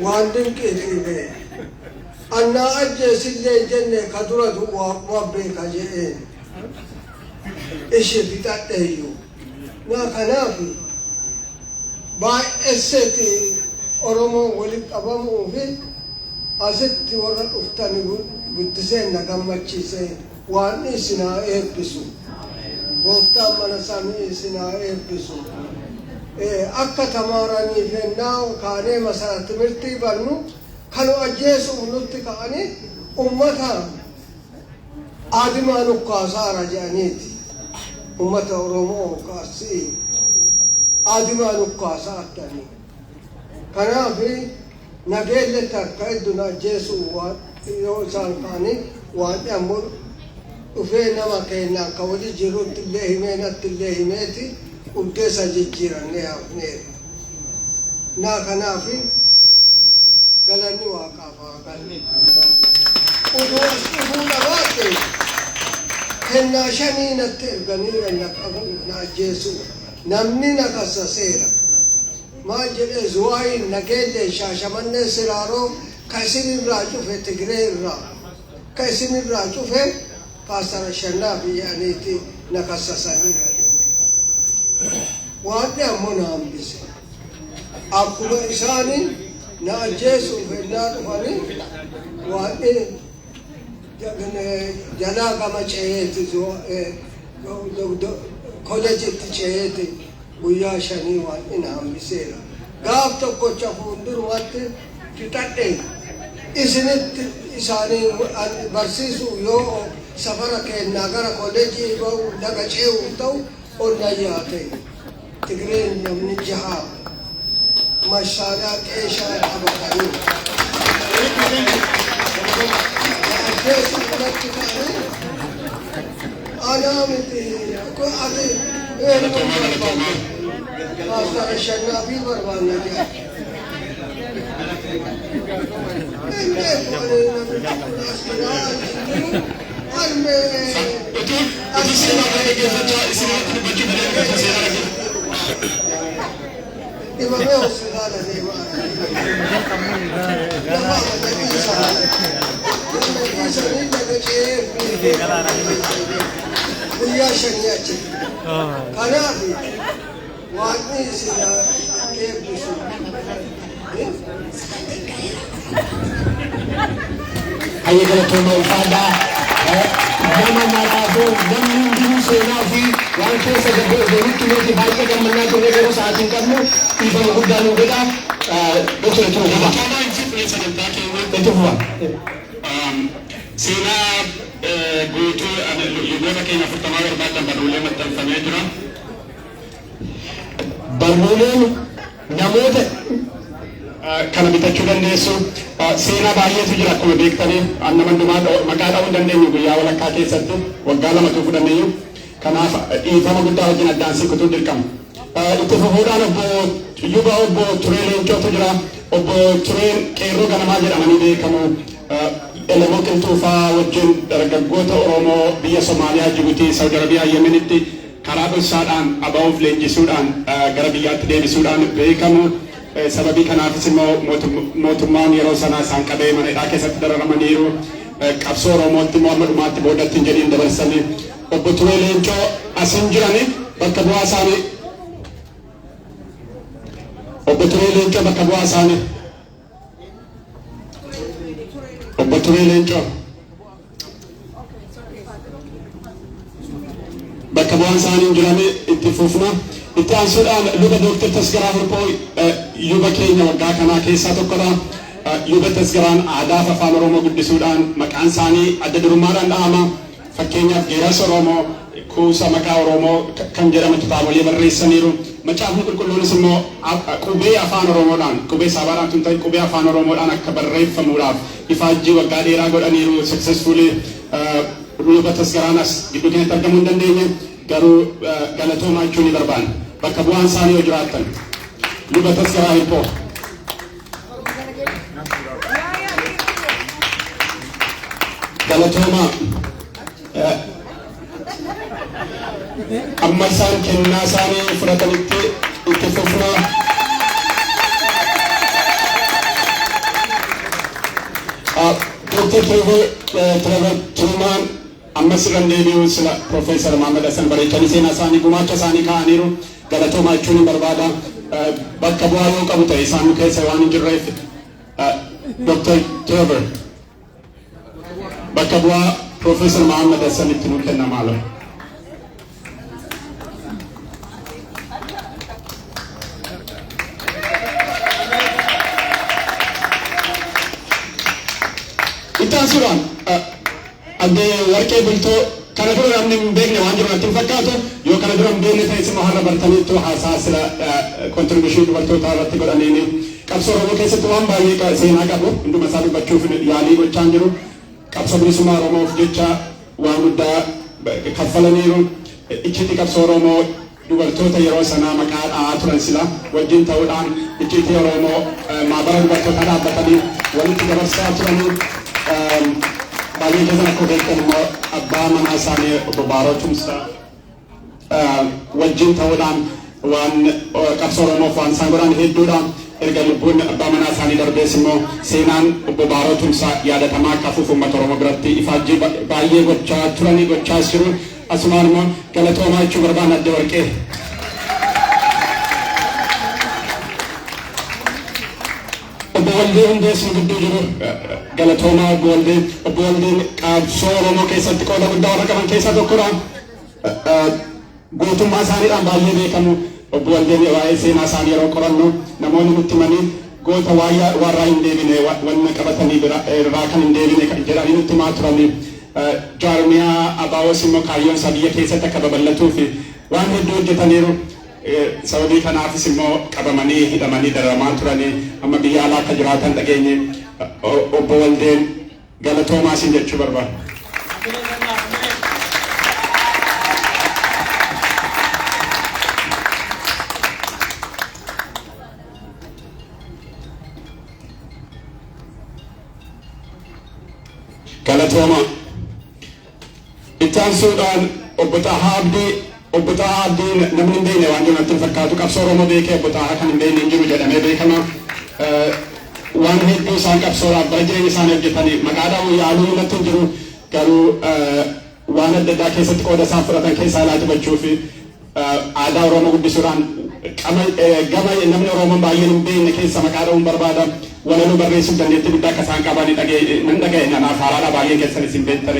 وعندن كيفي أنا أجلس اللي جنة كدرة وابيك أجئين إيش بتأتيو نا كنافي باي إسيتي أرمو ولد أبامو في أزت ورد أفتاني بتسين نكمل شيء واني سنا إيربسو بوفتا منسامي سنا إيربسو akka tamaaranii fennaa kaanee masarratti mirtii barnu kan ajjeesuuf nutti ka'anii ummata aadimaa nukkaasaara jedhaniiti ummata Oromoo kaasii aadimaa nukkaasaa attanii kanaaf nageelle takka idduna ajjeesuuf yoo isaan ka'anii waan ammoo dhufee nama keenyaan ka wali jirutti illee himee natti illee himeeti uddeessa jijjiirannee hafneera. Naa kanaafi galanni waaqaaf haa galu. Uduu as dhufuu dhabaate kennaa shanii natti erganiira na ajjeesu namni na kassaseera. Maal jedhee Zuwaayin nageellee Shaashamannee Siraaroo ka isinirraa cufe Tigree irraa ka isinirraa cufe Paastar Ashannaa biyyaniiti na kassasaniira. Waanti ammoo na hambise akkuma isaanii na ajjeesuuf ennaa dhufanii waanti jalaa gama ce'eeti kolejitti ce'eeti guyyaa shanii waanti na hambiseera. Gaaf tokkocha fuuldurumatti fixadhe isinitti isaanii barsiisuu yoo safara kennaa gara kolejii ba'u laga ce'uuf ta'u onnayyaa ta'e. Tigreen namni jahaa mashaaraa qeeshaa qabatanii ajjeesuu irratti ta'anii anaa miti ati eenyuun barbaanne Paastar Ashannaa fi barbaanne jedha. Imamee hospitaala deemaa isanii laga ce'ee guyyaa shanii achi kanaaf waanti isin eebbisu Hayya galatooma ulfaadaa nama naqaafuu namni hundinuu seenaa fi waan keessa galuutti nuti baay'ee gammannaa turre yeroo sa'aatiin qabnu dhiifama guddaa nu godha. Doktor itti fufa. Itti fufa. Seenaa guutuu luboota keenya 40 barbaadan barruulee maxxanfamee jira. Barruuleen namoota kana bitachuu dandeessu. Seenaa baay'eetu jira akkuma beektanii nama hundumaa maqaa dha'uu dandeenyu guyyaa walakkaa keessatti waggaa 2 fudhanneeyyu. Kanaaf dhiifama guddaa wajjin addaan siqutu dirqama. Itti fufuudhaan obbo Turee Leencootu jira. Obbo Tureen qeerroo ganamaa jedhamanii beekamu. Elemoo Qilxuufaa wajjin dargaggoota Oromoo biyya Somaaliyaa, Jibuutii, Saawud Arabiyaa, Yemenitti karaa dhoksaadhaan aba'uuf leenjisuudhaan gara biyyaatti deebisuudhaan beekamu. Sababii kanaafis immoo mootummaan yeroo sanaa isaan qabee mana hidhaa keessatti dararamaniiru. Qabsoo Oromootti immoo amma dhumaatti boodatti hin jedhiin dabarsanii. Obbo Turee Leencoo asin jirani bakka bu'aa isaanii. Obbo Turee Leencoo bakka bu'aa isaanii. Turee Leencoo. Bakka bu'aan isaanii jirame itti fufna. Itti aansuudhaan luba Dooktar Tasgaraa Hirphoo yuuba keenya waggaa kanaa keessaa tokkodha. Yuuba Tasgaraan aadaa fi afaan Oromoo guddisuudhaan maqaan isaanii adda durummaadhaan dhahama. Fakkeenyaaf geerarsa Oromoo kuusa maqaa Oromoo kan jedhamu kitaabolee barreessaniiru. Macaafni qulqulluunis immoo qubee afaan Oromoodhaan qubee saabaadhaan tun ta'e qubee afaan Oromoodhaan akka barreeffamuudhaaf ifaajjii waggaa dheeraa godhaniiru successfully. Luba Tasgaraanas gidduu keenyatti argamuu hin dandeenye garuu galatoomaa jechuu ni barbaanna. Bakka bu'aan isaanii yoo jiraattan Luba Tasgaraa Hirphoo. Galatoomaa. Amma isaan kennaa isaanii fudhatanitti itti fufnaa. Dr. Trevor Truman ammas irra deebi'uun sila Profeesar Mahammad Hassan bareechanii seenaa isaanii gumaacha isaanii kaa'aniiru. Galatoomaa jechuun hin barbaada. Bakka bu'aa yoo qabu ta'e isaan keessa waan hin jirreef Dr. Trevor bakka bu'aa Profeesar Mahammad Hassan itti nuu kenna maalo. Itaan suraan adde warqee bultoo kana dura namni hin beekne waan jiru natti hin fakkaatu yoo kana dura hin beekne ta'es immoo har'a bartaniittu haasaa sila kontribuushinii dubartootaa irratti godhaniini qabsoo Oromoo keessatti waan baay'ee seenaa qabu hunduma isaa dubbachuuf yaalii gochaa jiru qabsoo bilisummaa Oromoof jecha waan guddaa kaffalaniiru icciti qabsoo Oromoo dubartoota yeroo sanaa maqaa dha'aa turan sila wajjin ta'uudhaan icciti Oromoo maabara dubartootaa dhaabbatanii walitti dabarsaa turanii baay'ee keessan akka beektan immoo abbaa manaa isaanii obbo Baaroo Tumsaa wajjin ta'uudhaan waan qabsoo Oromoof waan isaan godhan hedduudha. Erga lubbuun abbaa manaa isaanii darbees immoo seenaan obbo Baaroo Tumsaa yaadatamaa akka hafuuf uummata Oromoo biratti ifaajjii baay'ee gochaa turanii gochaa jiru. Asumaan immoo galatoomaa jechuu barbaanna adde warqee. Obbo Waldee Hundees nu gidduu jiru galatoomaa obbo Waldee. Obbo Waldeen qabsoo Oromoo keessatti qooda guddaa warra qaban keessaa tokkodha. Gootummaa isaaniidhaan baay'ee beekamu. Obbo Waldeen waa'ee seenaa isaanii yeroo qorannu namoonni nutti himanii goota warraa hin deebine wanna qabatanii irraa kan hin deebine jedhanii nutti himaa turanii. Jaarmiyaa Abaawos immoo kaayyoon isaa biyya keessatti akka babal'atuu fi waan hedduu hojjetaniiru. Sababii kanaafis immoo qabamanii hidhamanii dararamaa turanii amma biyya alaa akka jiraatan dhageenye obbo Waldeen galatoomaa isin jechuu barbaada. Galatoomaa. Itti aansuudhaan obbo Xahaa Abdii namni hin beekne waan jiru natti hin fakkaatu qabsoo Oromoo beekee obbo Xahaa kan hin beekne hin jiru jedhamee beekama. Waan hedduu isaan qabsoodhaaf bara jireenya isaanii hojjetanii maqaadhaan yaaluu natti hin jiru garuu waan adda addaa keessatti qooda isaan fudhatan keessaa ilaalcha gochuu fi aadaa Oromoo guddisuudhaan gama namni Oromoo baay'een hin beekne keessa maqaadhaan barbaada. Walaloo barreessuuf dandeettii guddaa akka isaan qaban nan dhaga'e nanaaf haaraadha baay'een keessanis hin beektan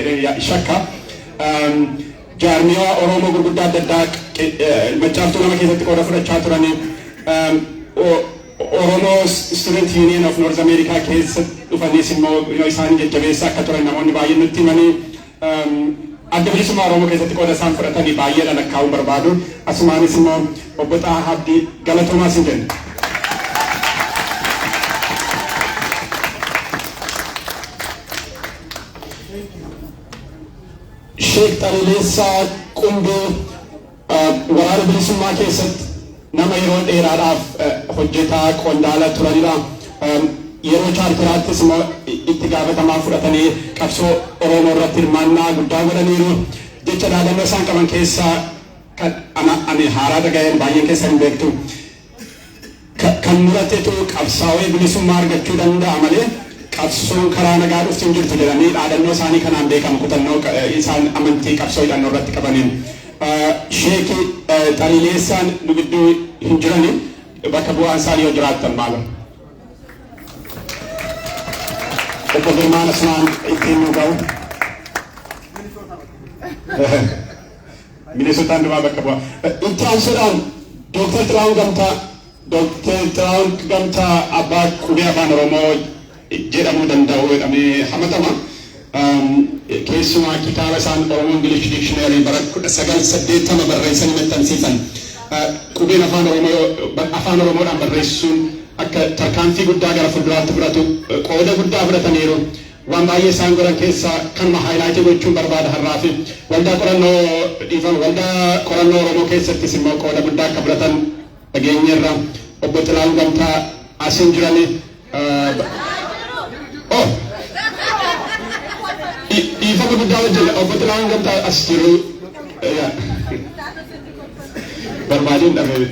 shakka. Jaarmiyaa Oromoo gurguddaa adda addaa macaaftuu nama keessatti qooda fudhachaa turanii Oromoo Student Union of North America keessa dhufaniis immoo isaan jajjabeessaa akka turan namoonni baay'een nutti himanii adda bilisummaa Oromoo keessatti qooda isaan fudhatanii baay'eedha lakkaa'uu barbaadu. Asumaanis immoo obbo Xahaa Abdii galatoomaa isin jenna. Sheek Talileessaa Qumbee waraana bilisummaa keessatti nama yeroo dheeraadhaaf hojjetaa qondaala turanidha. Yeroo chaartiraattis immoo itti gaafatamaa fudhatanii qabsoo Oromoo irratti hirmaannaa guddaa godhaniiru. Jecha dhaadannoo isaan qaban keessaa kan ani haaraa dhaga'een baay'een keessa hin beektu. Kan muratetu qabsaa'ee bilisummaa argachuu danda'a malee qabsoon karaa nagaa dhufti hin jirtu jedhanii dhaadannoo isaanii kanaan beekamu kutannoo isaan amantii qabsoo hidhannoo irratti qabaniin. Sheek Talileessaan nu gidduu hin jirani bakka bu'aan isaanii yoo jiraattan maala. obbo Girmaan Asmaan ittiin nu ga'u. Minnesotaan dhumaa bakka bu'a. Itti aansuudhaan Dooktar Xiraa'uun Gamtaa abbaa qubee afaan Oromoo jedhamuu danda'u jedhamee hamatama. Keessumaa kitaaba isaan Oromoo English Dictionary bara 1980 barreessanii maxxansiisan. Qubeen afaan Oromoodhaan barreessuun akka tarkaanfii guddaa gara fuulduraatti fudhatu qooda guddaa fudhataniiru. Waan baay'ee isaan godhan keessaa kanuma haayilaayitii gochuun barbaada har'aa fi waldaa qorannoo Oromoo keessattis immoo qooda guddaa akka fudhatan dhageenyeerra. Obbo Xiraa'uun Gamtaa asiin jirani. Dhiifama guddaa hojjenne obbo Xiraa'uun Gamtaa as jiru barbaadeen dhabee.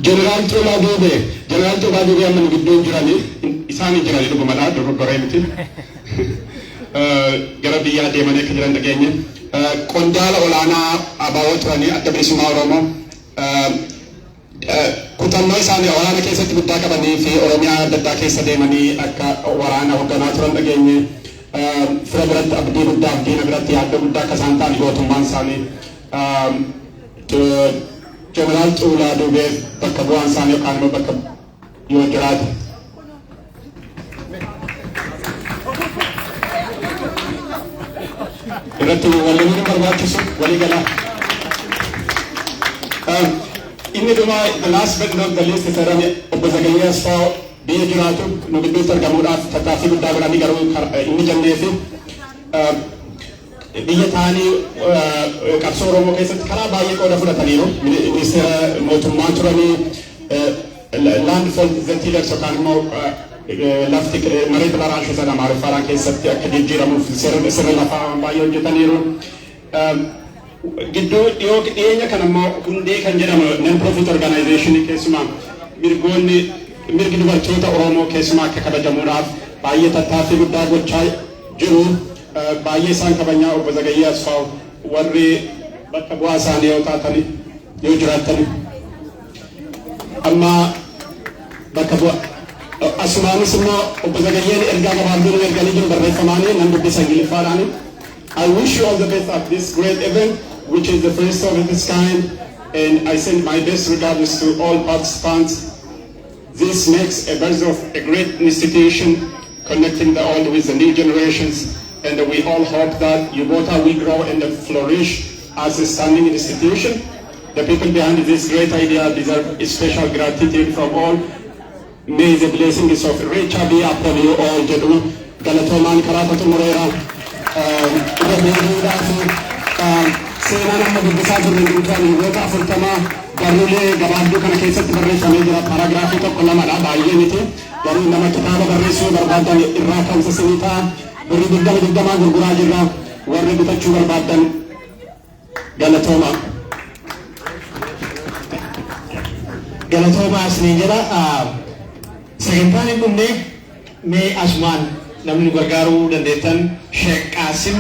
Jeneraal Xuulaa Duubee amma nu gidduun jiranii isaan jiranii dhugumadha dogoggoree miti. Gara biyyaa deemanii akka jiran dhageenye. Qondaala olaanaa ABO turanii adda bilisummaa Oromoo. Kutannoo isaanii waraana keessatti guddaa qabanii fi Oromiyaa adda addaa keessa deemanii akka waraana hoogganaa turan dhageenye. Fira biratti abdii guddaa fi diina biratti yaadda guddaa akka isaan ta'an gootummaan isaanii. Jeneraal Xuulaa Duubee bakka bu'aan isaanii yookaan immoo bakka yoo jiraate. Irratti walii barbaachisu walii galaa. Inni dhuma the last but not the least jedhame obbo Zagayyee Asfaaw biyya jiraatu nu gidduutti argamuudhaaf tattaaffii guddaa godhanii garuu inni jennee fi biyya ta'anii qabsoo Oromoo keessatti karaa baay'ee qooda fudhataniiru. Ministeera mootummaa turanii land for the tillers yookaan immoo lafti mareeta laraashuu sana Amaariffaan keessatti akka jijjiiramuuf sirna lafaa baay'ee hojjetaniiru. Gidduu dhiyeenya kana immoo hundee kan jedhamu non-profit organization keessumaa mirgi dubartoota Oromoo keessumaa akka kabajamuudhaaf baay'ee tattaaffii guddaa gochaa jiru. Baay'ee isaan kabajaa obbo Zagayyee Asfaaw warri bakka bu'aa isaanii yoo taatan yoo jiraatan amma bakka bu'a asumaanis immoo obbo Zagayyeen ergaa gabaabduu erganii jiru barreeffamaanii nan dubbisa Ingiliffaadhaan. I wish you all the best at this great event which is the first of its kind and I send my best regards to all participants. This makes a birth of a great institution connecting the old with the new generations. And we all hope that Yugota will grow and flourish as a standing institution. The people behind this great idea deserve special gratitude from all. May the blessings of Richa be upon you all. Jedhu Galatomaan Karatatu Moreera. Seenaan amma dubbisaa jirru guutuudhaan Yugota 40 garuu gabaabduu kana keessatti barreeffamee jira. Paraagiraafii tokko lamadha baay'ee miti. Garuu nama kitaaba barreessuu barbaadan irraa kan sasanii ta'a. Warri digdamaa gurguraa jirra warri bitachuu barbaadan galatoomaa isinii jedha. Sagantaan hin dhumne mee asumaan namni gargaaruu dandeettan Sheekh Qaasim